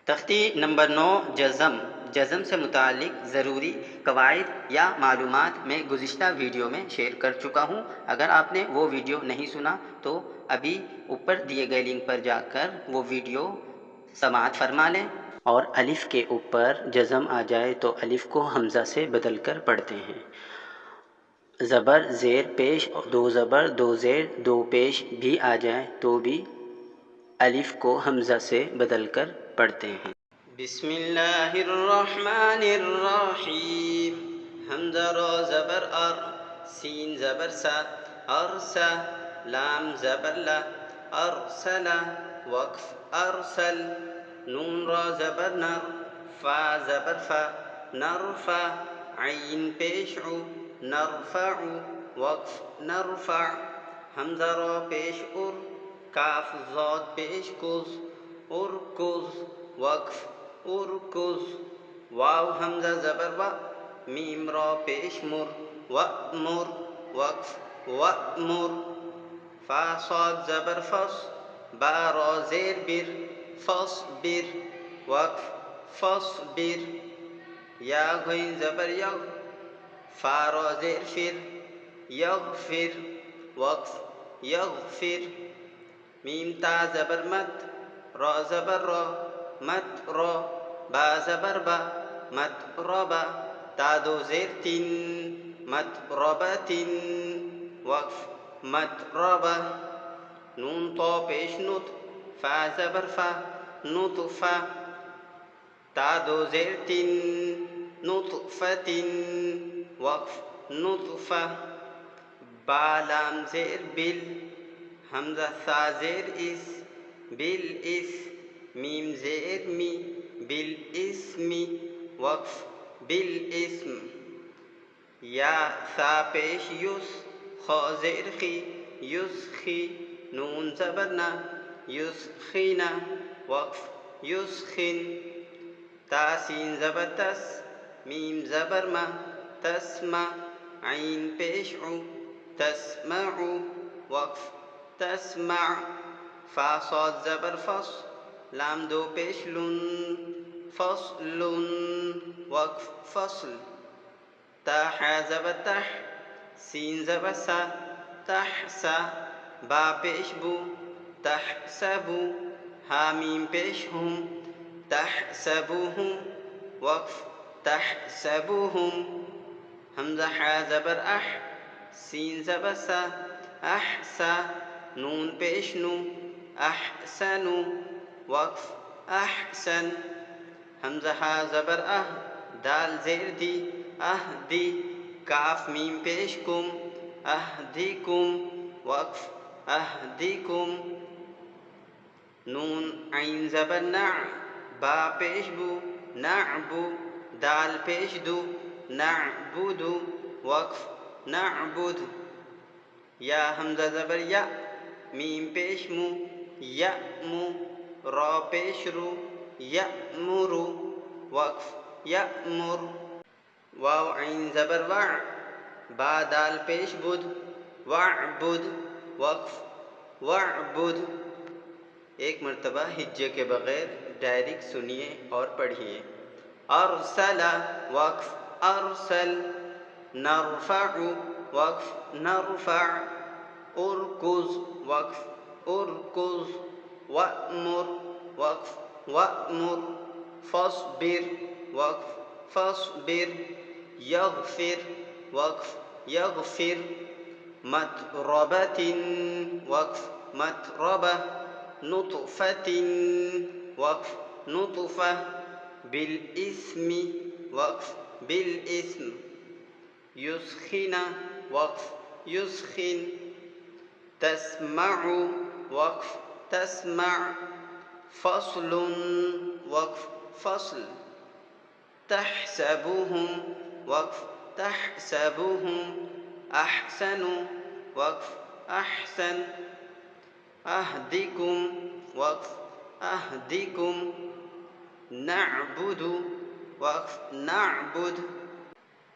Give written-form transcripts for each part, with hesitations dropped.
तख्ती नंबर 9 जज़म से मुतालिक ज़रूरी कवायद या मालूमात में गुज़िश्ता वीडियो में शेयर कर चुका हूँ। अगर आपने वो वीडियो नहीं सुना तो अभी ऊपर दिए गए लिंक पर जाकर वो वीडियो समाअत फरमा लें। और अलिफ़ के ऊपर जज़म आ जाए तो अलिफ़ को हमज़ा से बदल कर पढ़ते हैं। ज़बर ज़ेर पेश, दो ज़बर दो ज़ेर दो पेश भी आ जाए तो भी अलिफ़ को हमज़ा से बदल कर पढ़ते हैं। बिस्मिल्लाहिर्रहमानिर्रहीम। हमज़ा रो ज़बर अर, सीन ज़बर सा, अरसा, लाम ज़बर ला, अरसला, वक्फ अरसल, नून रो ज़बर नर, फ़ा ज़बर फ़ा, नरफ़ा, ऐन पेश उ, नरफ़अु, वक्फ नरफ़अ, हमज़ा रो पेश उर, काफ ज़ाद पेश कुज़, उरकुज़, वक्फ उरकुज़, वाव हमज़ा ज़बर व, मीम रो पेश मुर, वअमुर, वक्फ वअमुर, फ़ा साद ज़बर फ़स, बा रो ज़ेर बिर, फ़स्बिर, वक्फ फ़स्बिर, या गइन ज़बर यग, फ़ा रो ज़ेर फिर, यगफिर, वक्फ यगफिर, मीम ता ज़बर मत, रो ज़बर रो, मत रो, बा ज़बर बा, मत रोबा, ता दो ज़ेर तिन, मत रोबतिन, वक्फ मत रोबा, नून तो पेश नुत, फ़ा ज़बर फ़ा, नुतफ़ा, ता दो ज़ेर तिन, नुतफ़तिन, वक्फ नुतफ़ा, बा लाम ज़ेर बिल, हमज़ा सा ज़ेर इस, बिल इस, मीम ज़ेर मी, बिल इस्मी, वक्फ बिल इस्म, या सा पेश युस, ख ज़ेर खी, युसखी, नून ज़बर ना, युसखीना, वक्फ युसखिन, ता सीन ज़बर तस, मीम ज़बर मा, तस्मा, ऐन पेश उ, तस्मउ, वक्फ तस्मा, फ़ा साद ज़बर फ़स, लाम दो पेश लुन, फ़स्लुन, वक्फ फ़स्ल, ता हा ज़बर तह, सीन ज़बर सा, तहसा, बा पेश बु, तहसबु, हा मीम पेश हुम, तहसबुहुम, वक्फ तहसबुहुम, हमज़ा हा ज़बर अह, सीन ज़बर सा, अहसा, नून पेश नु, अहसनु, वक्फ अहसन, हमज़ा हा ज़बर अह, दाल ज़ेर दी, अहदी, काफ मीम पेश कुम, अहदिकुम, वक्फ अहदिकुम, नून ऐन ज़बर ना, बा पेश बु, नअबु, दाल पेश दु, नअबुदु, वक्फ नअबुद, या हमज़ा ज़बर या, मीम पेश मु, यअमु, रा पेश रु, यअमुरु, वक्फ यअमुर, वाव ऐन ज़बर वअ, बा दाल पेश बुद, वअबुद, वक्फ वअबुद। एक मरतबा हिज्जे के बग़ैर डायरेक्ट सुनिए और पढ़िए। अरसला, वक्फ अरसल, नरफ़अु, वक्फ नरफ़अ, उरकुज़, वक्फ उरकुज़, वअमुर, वक्फ वअमुर, फ़स्बिर, वक्फ फ़स्बिर, यग़फ़िर, वक्फ यग़फ़िर, मतरबतिन, वक्फ मतरबा, नुतफ़तिन, वक्फ नुतफ़ा, बिल इस्मि, वक्फ बिल इस्म, युस्खिना, वक्फ युस्खिन, तस्मअु, वक्फ तस्मअ, फ़स्लुन, वक्फ फ़स्ल, तहसबुहुम, वक्फ तहसबुहुम, अहसनु, वक्फ अहसन, अहदिकुम, वक्फ अहदिकुम, नअबुदु, वक्फ नअबुद,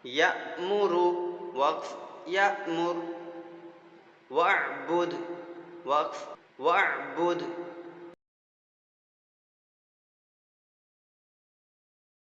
यअमुरु, वक्फ यअमुर, वअबुद, वक्फ वअबुद।